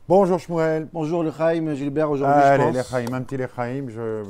Bonjour Shmuel. Bonjour le Chaim, Gilbert, aujourd'hui je Allez, pense. l'Echaim, un petit l'Echaim, je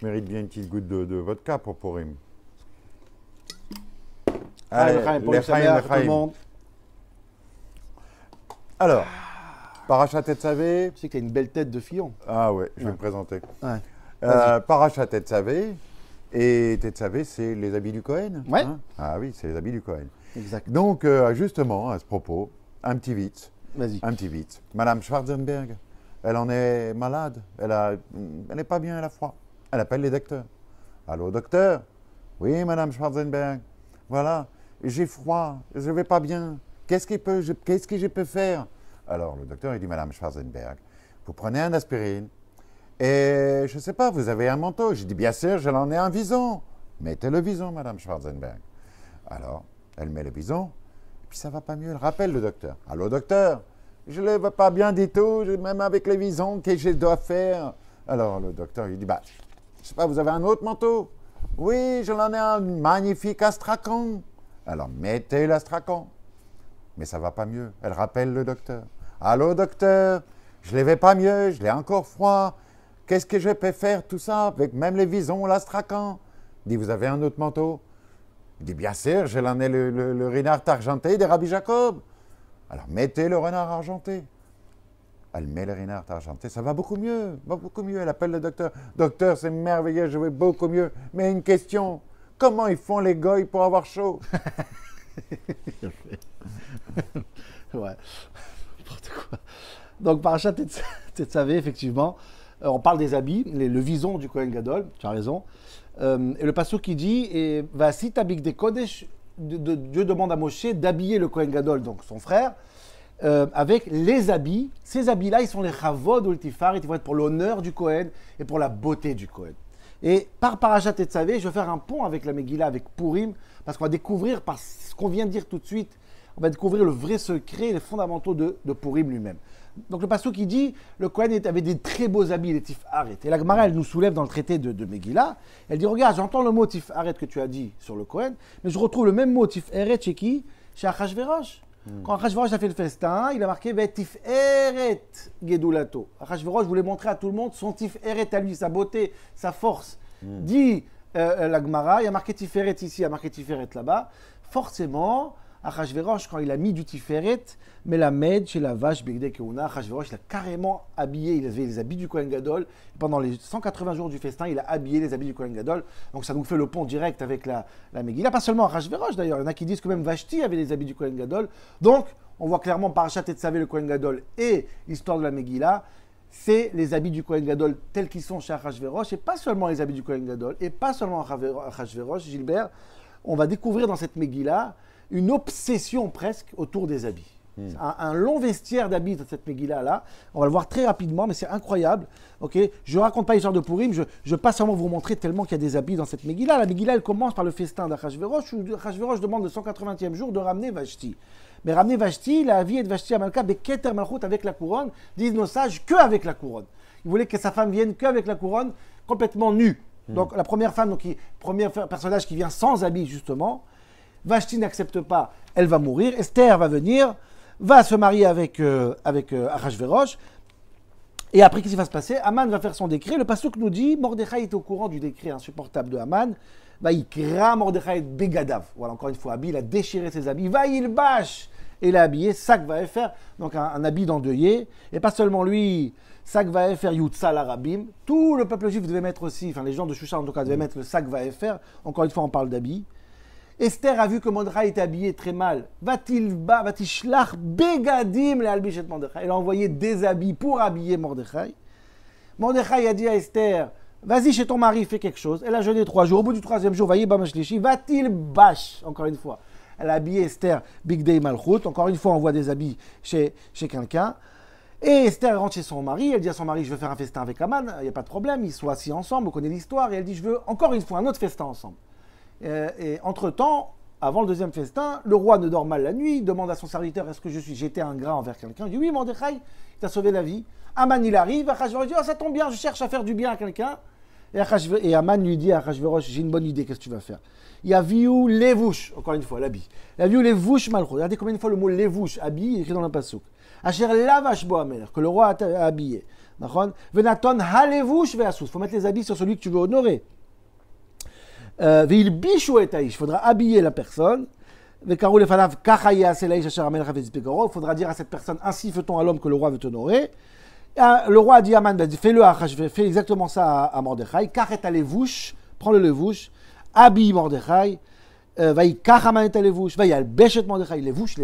mérite bien une petite goutte de vodka pour Purim. Allez le Allez, Chaim, pour le Sameach, tout le monde. Alors, Parashat Tetzavé. Tu sais que tu as une belle tête de Fillon. Ah ouais, je vais Ouais. me présenter. Ouais. Vas-y. Parashat Tetzavé. Et Tetzavé, c'est les habits du Kohen. Ouais. Ah oui, c'est les habits du Kohen. Exact. Donc, justement, à ce propos, un petit vite. Vas-y. Un petit vite. Madame Schwarzenberg, elle en est malade. Elle n'est pas bien, elle a froid. Elle appelle les docteurs. Allô, docteur? Oui, Madame Schwarzenberg. Voilà, j'ai froid, je ne vais pas bien. Qu'est-ce que je peux faire? Alors, le docteur, il dit, Madame Schwarzenberg, vous prenez un aspirine et, je ne sais pas, vous avez un manteau. Je dis, bien sûr, je l'en ai un vison. Mettez le vison, Madame Schwarzenberg. Alors, elle met le vison. Puis ça va pas mieux, elle rappelle le docteur. Allô, docteur, je ne vais pas bien du tout, même avec les visons, qu'est-ce que je dois faire? Alors le docteur, il dit, bah, je sais pas, vous avez un autre manteau? Oui, je l'en ai un magnifique astrakhan. Alors mettez l'astrakhan. Mais ça va pas mieux, elle rappelle le docteur. Allô, docteur, je ne vais pas mieux, je l'ai encore froid. Qu'est-ce que je peux faire tout ça, avec même les visons, l'astrakhan? Il dit, vous avez un autre manteau? Il dit, bien sûr, je l'en ai le renard argenté des Rabbi Jacob. Alors, mettez le renard argenté. Elle met le renard argenté, ça va beaucoup mieux, Elle appelle le docteur. Docteur, c'est merveilleux, je vais beaucoup mieux. Mais une question, comment ils font les goy pour avoir chaud? Ouais. N'importe quoi. Donc, Parashat Tetzavé, effectivement, on parle des habits, le vison du Kohen Gadol, tu as raison. Et le passage qui dit, et Vasit Abik de Kodesh, Dieu demande à Moshe d'habiller le Kohen Gadol, donc son frère, avec les habits. Ces habits-là, ils sont les Chavod ou le Tifarit, ils vont être pour l'honneur du Kohen et pour la beauté du Kohen. Et par Parashat Tetzavé, je vais faire un pont avec la Megillah, avec Purim, parce qu'on va découvrir, par ce qu'on vient de dire tout de suite, on va découvrir le vrai secret, les fondamentaux de Purim lui-même. Donc le passage qui dit, le Kohen avait des très beaux habits, les Tifaret. Et la Gemara, elle nous soulève dans le traité de Megillah. Elle dit, regarde, j'entends le mot Tifaret que tu as dit sur le Kohen, mais je retrouve le même mot Tifaret chez qui? Chez Achashverosh. Quand Achashverosh a fait le festin, il a marqué Tiferet Gedulato. Achashverosh voulait montrer à tout le monde son Tiferet à lui, sa beauté, sa force. Dit la Gemara, il y a marqué Tiferet ici, il y a marqué Tiferet là-bas. Forcément, Achashverosh, quand il a mis du Tiferet, mais la med chez la vache Begdei Keuna, Achashverosh, il a carrément habillé, il avait les habits du Kohen Gadol. Pendant les 180 jours du festin, il a habillé les habits du Kohen Gadol. Donc ça nous fait le pont direct avec la Megillah. Pas seulement Achashverosh d'ailleurs, il y en a qui disent que même Vashti avait les habits du Kohen Gadol. Donc on voit clairement Parashat Tetzavé, le Kohen Gadol et l'histoire de la Megillah. C'est les habits du Kohen Gadol tels qu'ils sont chez Achashverosh, et pas seulement les habits du Kohen Gadol, et pas seulement Achashverosh, Gilbert. On va découvrir dans cette Megillah une obsession presque autour des habits. Un long vestiaire d'habits dans cette Megillah-là. On va le voir très rapidement, mais c'est incroyable. Okay, je ne raconte pas l'histoire de Purim, je passe seulement vous montrer tellement qu'il y a des habits dans cette Megillah. La Megillah, elle commence par le festin d'Achashverosh, où Achashverosh demande le 180e jour de ramener Vashti. Mais ramener Vashti, la vie de Vashti Amalka, Beketer Malchut avec la couronne, disent nos sages, que avec la couronne. Il voulait que sa femme vienne qu'avec la couronne, complètement nue. Donc la première femme, premier personnage qui vient sans habits justement. Vashti n'accepte pas, elle va mourir. Esther va venir, va se marier avec Achashverosh. Et après, qu'est-ce qui va se passer? Aman va faire son décret. Le pasuk nous dit, Mordechai est au courant du décret insupportable de Aman. Va y kra Mordechai begadav. Voilà, encore une fois, habillé, il a déchiré ses habits. Va il bâche. Et il a habillé Sak va faire, donc un habit d'endeuillé. Et pas seulement lui, Sak va faire Yutsa l'arabim. Tout le peuple juif devait mettre aussi, enfin les gens de Shushan en tout cas devaient mettre le Sak va faire. Encore une fois, on parle d'habits. Esther a vu que Mordechai était habillé très mal. Va-t-il shlach begadim le albishet Mordechai. Elle a envoyé des habits pour habiller Mordechai. Mordechai a dit à Esther, vas-y chez ton mari, fais quelque chose. Elle a jeûné 3 jours. Au bout du 3e jour, va-t-il bâche. Encore une fois, elle a habillé Esther Bigdei Malchut. Encore une fois, on voit des habits chez quelqu'un. Et Esther rentre chez son mari. Elle dit à son mari, je veux faire un festin avec Aman. Il n'y a pas de problème. Ils sont assis ensemble. On connaît l'histoire. Et elle dit, je veux encore une fois un autre festin ensemble. Et entre-temps, avant le 2e festin, le roi ne dort mal la nuit, il demande à son serviteur, est-ce que j'étais ingrat envers quelqu'un? Il dit, oui, Mordechai, il t'a sauvé la vie. Aman, il arrive, Achashverosh dit, oh, ça tombe bien, je cherche à faire du bien à quelqu'un. Et Aman lui dit à Achashverosh, j'ai une bonne idée, qu'est-ce que tu vas faire? Il y a viou levouche, encore une fois, l'habit. Il y a viou levouche malchut. Regardez combien de fois le mot levouche, habit, est écrit dans le pasuk. Asher lavash bo hamelech, que le roi a habillé. Venaton halevush ve'asous. Il faut mettre les habits sur celui que tu veux honorer. Ve'il bishu et aish. Il faudra habiller la personne. Il faudra dire à cette personne, ainsi fait-on à l'homme que le roi veut honorer. Le roi a dit à Aman, fais exactement ça à Mordechai. Kachet alevouch, prends le levouch, habille Mordechai. Vaï Kachaman et alevouch, vaï albéchet Mordechai, les vouches.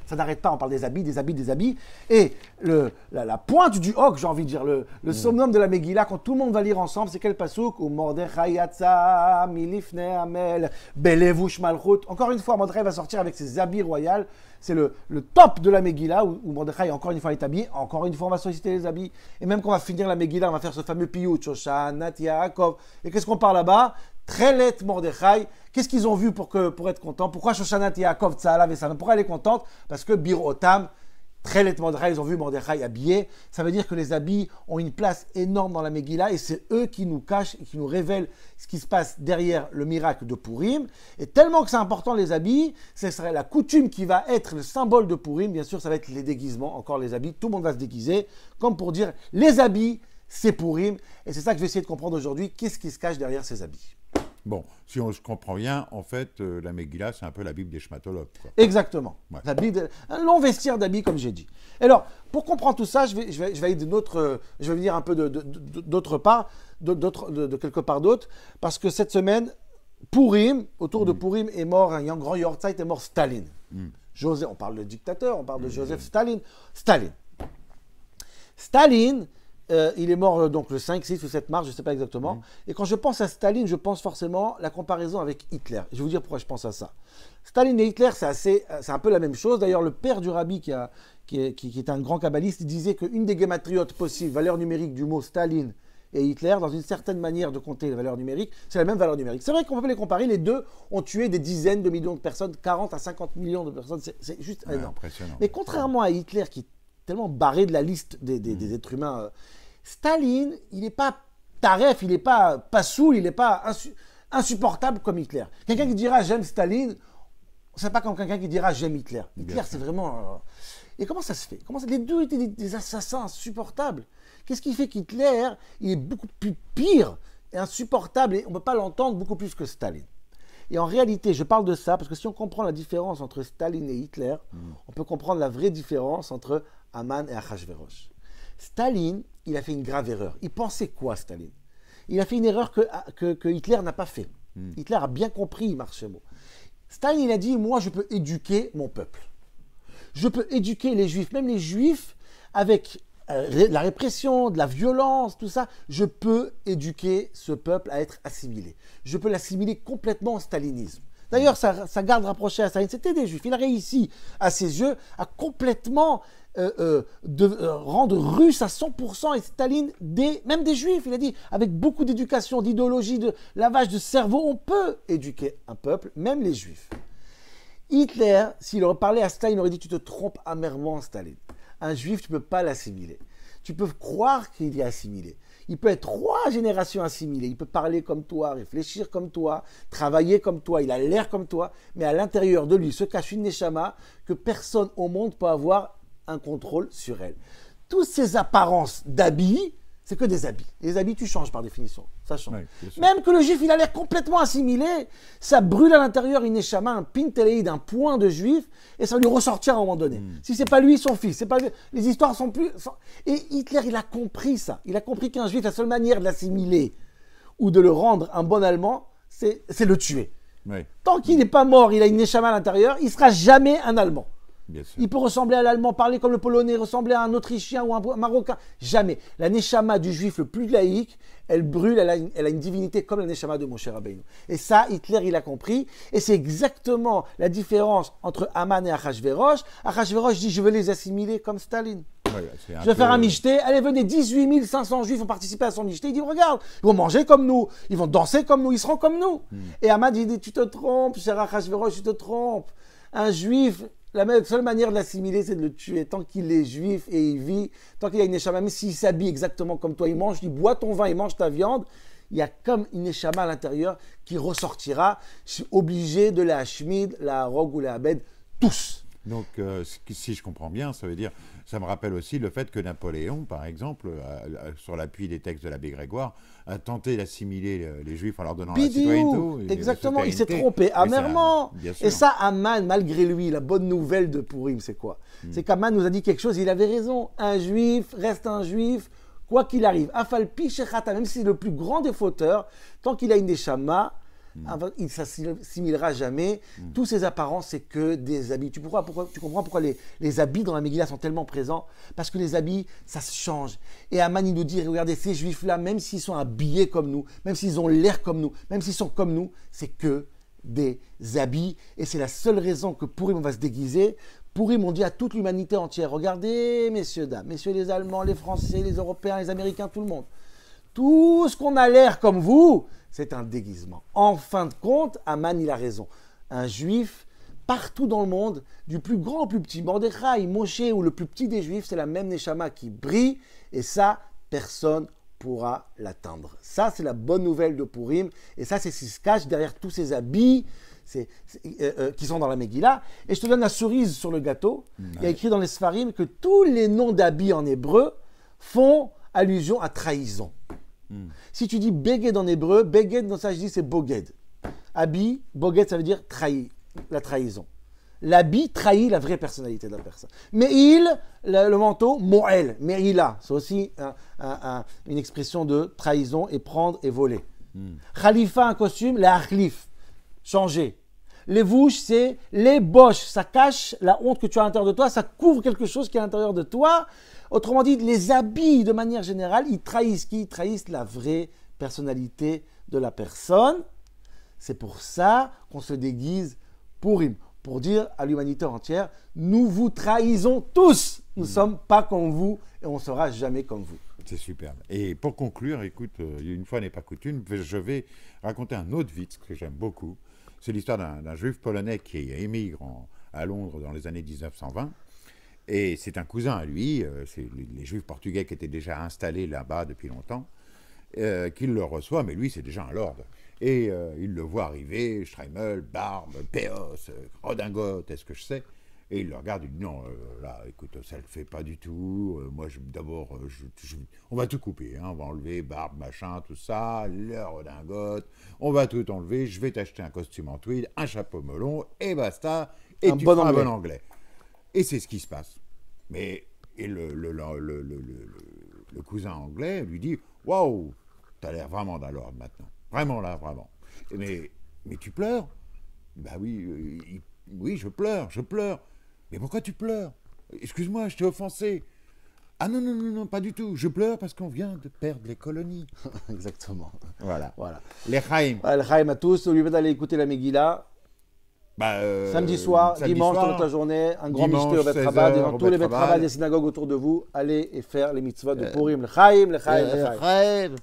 Ça n'arrête pas, on parle des habits. Et la pointe du hoc, j'ai envie de dire, le summum de la Megillah, quand tout le monde va lire ensemble, c'est quel pasouk? Ou Mordechai yatsa milifne amel belevouch malchut. Encore une fois, Mordechai va sortir avec ses habits royaux. C'est le top de la Megillah où Mordechai, encore une fois, est habillé. Encore une fois, on va solliciter les habits. Et même quand on va finir la Megillah, on va faire ce fameux piyut, Shoshanat Yaakov. Et qu'est-ce qu'on parle là-bas? Trelet Mordechai. Qu'est-ce qu'ils ont vu pour être contents? Pourquoi Shoshanat Yaakov Tzahalav et Salam? Pourquoi elle est contente? Parce que Bir Otam, Trelet Mordechai, ils ont vu Mordechai habillé. Ça veut dire que les habits ont une place énorme dans la Megillah et c'est eux qui nous cachent et qui nous révèlent ce qui se passe derrière le miracle de Purim. Et tellement que c'est important les habits, ce serait la coutume qui va être le symbole de Purim. Bien sûr, ça va être les déguisements, encore les habits. Tout le monde va se déguiser, comme pour dire les habits, c'est Purim. Et c'est ça que je vais essayer de comprendre aujourd'hui. Qu'est-ce qui se cache derrière ces habits? Bon, si on se comprend bien, en fait, la Megillah, c'est un peu la Bible des Shmatolot. Exactement. Ouais. Un long vestiaire d'habits, comme j'ai dit. Et alors, pour comprendre tout ça, je vais aller je vais venir un peu d'autre part, de quelque part d'autre, parce que cette semaine, Purim, autour de Purim, est mort un grand Yortzeit, est mort Staline. On parle de dictateur, on parle de Joseph Staline. Staline, il est mort donc le 5, 6 ou 7 mars, je ne sais pas exactement. Et quand je pense à Staline, je pense forcément à la comparaison avec Hitler. Je vais vous dire pourquoi je pense à ça. Staline et Hitler, c'est un peu la même chose. D'ailleurs, le père du rabbi, qui est un grand kabbaliste, il disait qu'une des guématriotes possibles, valeur numérique du mot Staline et Hitler, dans une certaine manière de compter les valeurs numériques, c'est la même valeur numérique. C'est vrai qu'on peut les comparer, les deux ont tué des dizaines de millions de personnes, 40 à 50 millions de personnes, c'est juste énorme. Impressionnant. Mais contrairement à Hitler, qui est tellement barré de la liste des êtres humains, Staline, il n'est pas taref, il n'est pas saoul, il n'est pas insupportable comme Hitler. Quelqu'un qui dira j'aime Staline, c'est pas comme quelqu'un qui dira j'aime Hitler. Hitler, c'est vraiment... Et comment ça se fait? Les deux étaient des assassins insupportables. Qu'est-ce qui fait qu'Hitler, il est beaucoup plus pire et insupportable, et on ne peut pas l'entendre beaucoup plus que Staline? Et en réalité, je parle de ça parce que si on comprend la différence entre Staline et Hitler, on peut comprendre la vraie différence entre Haman et Achashverosh. Staline, il a fait une grave erreur. Il pensait quoi, Staline? Il a fait une erreur que Hitler n'a pas fait. Hitler a bien compris Marchemo. Staline, il a dit, moi, je peux éduquer mon peuple. Je peux éduquer les Juifs, même les Juifs, avec la répression, de la violence, tout ça. Je peux éduquer ce peuple à être assimilé. Je peux l'assimiler complètement au stalinisme. D'ailleurs, sa garde rapprochée à Staline, c'était des Juifs. Il a réussi, à ses yeux, à complètement rendre russe à 100% et Staline, même des Juifs. Il a dit, avec beaucoup d'éducation, d'idéologie, de lavage de cerveau, on peut éduquer un peuple, même les Juifs. Hitler, s'il aurait parlé à Staline, il aurait dit, tu te trompes amèrement, Staline. Un Juif, tu ne peux pas l'assimiler. Tu peux croire qu'il est assimilé. Il peut être 3 générations assimilées. Il peut parler comme toi, réfléchir comme toi, travailler comme toi. Il a l'air comme toi. Mais à l'intérieur de lui se cache une neshama que personne au monde peut avoir un contrôle sur elle. Toutes ces apparences d'habits, c'est que des habits. Les habits, tu changes par définition. Ça change. Oui, même que le juif, il a l'air complètement assimilé, ça brûle à l'intérieur une neshama, un pintéléide, un point de juif, et ça va lui ressortir à un moment donné. Si c'est pas lui, son fils, c'est pas lui. Les histoires sont plus... Et Hitler, il a compris ça. Il a compris qu'un juif, la seule manière de l'assimiler ou de le rendre un bon Allemand, c'est le tuer. Oui. Tant qu'il n'est pas mort, il a une neshama à l'intérieur, il ne sera jamais un Allemand. Il peut ressembler à l'allemand, parler comme le polonais, ressembler à un autrichien ou un marocain. Jamais. La neshama du juif le plus laïque, elle brûle, elle a une divinité comme la neshama de Moshe Rabbeinu. Et ça, Hitler, il a compris. Et c'est exactement la différence entre Haman et Achashverosh. Achashverosh dit, je veux les assimiler comme Staline. Je vais faire un michté. Allez, venez, 18 500 juifs ont participé à son michté. Il dit, regarde, ils vont manger comme nous, ils vont danser comme nous, ils seront comme nous. Et Haman dit, tu te trompes, cher Achashverosh, tu te trompes. Un juif... La seule manière de l'assimiler, c'est de le tuer. Tant qu'il est juif et il vit, tant qu'il a une neshama, même s'il s'habille exactement comme toi, il mange, il boit ton vin, il mange ta viande, il y a comme une neshama à l'intérieur qui ressortira. Je suis obligé de la hashmid, la harog ou la abed, tous. Donc, si je comprends bien, ça veut dire, ça me rappelle aussi le fait que Napoléon, par exemple, sur l'appui des textes de l'abbé Grégoire, a tenté d'assimiler les Juifs en leur donnant la Bidiou, citoyenneté. exactement, il s'est trompé amèrement. Bien sûr. Et ça, Aman, malgré lui, la bonne nouvelle de Purim, c'est quoi? C'est qu'Aman nous a dit quelque chose, il avait raison. Un Juif reste un Juif, quoi qu'il arrive. Afalpi shechata, même si c'est le plus grand des fauteurs, tant qu'il a une neshama, il ne s'assimilera jamais. Tous ces apparences, c'est que des habits. Tu comprends pourquoi les habits dans la Megillah sont tellement présents? Parce que les habits, ça se change. Et Aman, il nous dit, regardez, ces juifs-là, même s'ils sont habillés comme nous, même s'ils ont l'air comme nous, même s'ils sont comme nous, c'est que des habits. Et c'est la seule raison que Purim, on va se déguiser. Purim, on dit à toute l'humanité entière, regardez, messieurs, dames, messieurs les Allemands, les Français, les Européens, les Américains, tout le monde. Tout ce qu'on a l'air comme vous, c'est un déguisement. En fin de compte, Aman, il a raison. Un juif, partout dans le monde, du plus grand au plus petit, Mordechai, Moshe ou le plus petit des juifs, c'est la même neshama qui brille. Et ça, personne pourra l'atteindre. Ça, c'est la bonne nouvelle de Purim. Et ça, c'est ce qui se cache derrière tous ces habits qui sont dans la Megillah. Et je te donne la cerise sur le gâteau. Il y a écrit dans les Sfarim que tous les noms d'habits en hébreu font allusion à trahison. Si tu dis Beged en hébreu, Beged dans ça je dis c'est Boged. Habit, Boged ça veut dire trahi, la trahison. L'habit trahit la vraie personnalité de la personne. Me'il, le manteau, Mo'el, Me'ila, c'est aussi une expression de trahison et prendre et voler. Khalifa, un costume, la Akhlif, changer. Les vouches, c'est les boches, ça cache la honte que tu as à l'intérieur de toi, ça couvre quelque chose qui est à l'intérieur de toi. Autrement dit, les habits, de manière générale, ils trahissent qui? Ils trahissent la vraie personnalité de la personne. C'est pour ça qu'on se déguise Purim, pour dire à l'humanité entière, nous vous trahissons tous. Nous ne sommes pas comme vous et on ne sera jamais comme vous. C'est superbe. Et pour conclure, écoute, une fois n'est pas coutume, je vais raconter un autre vite que j'aime beaucoup. C'est l'histoire d'un juif polonais qui émigre à Londres dans les années 1920. Et c'est un cousin à lui, c'est les juifs portugais qui étaient déjà installés là-bas depuis longtemps, qui le reçoit, mais lui c'est déjà un lord. Et il le voit arriver, Streimel, barbe, péos, redingote, est-ce que je sais? Et il le regarde, il dit non, là, écoute, ça le fait pas du tout. Moi, d'abord, on va tout couper, hein, on va enlever barbe, machin, tout ça, le redingote, on va tout enlever, je vais t'acheter un costume en tweed, un chapeau melon, et basta, et tu feras un bon anglais. Et c'est ce qui se passe. Mais le cousin anglais lui dit waouh, t'as l'air vraiment d'un lord maintenant. Vraiment là, vraiment. Mais tu pleures? Bah oui, oui, je pleure. Mais pourquoi tu pleures? Excuse-moi, je t'ai offensé. Ah non, pas du tout. Je pleure parce qu'on vient de perdre les colonies. Exactement. Voilà. Les Chaim. Les Chaim à tous. N'oubliez pas d'aller écouter la Megillah. Samedi soir, dimanche, toute la journée, un grand mishté au Bet Chabad, et dans tous les Bet Chabad des synagogues autour de vous, allez et faire les mitzvot de Purim. Le Chaim.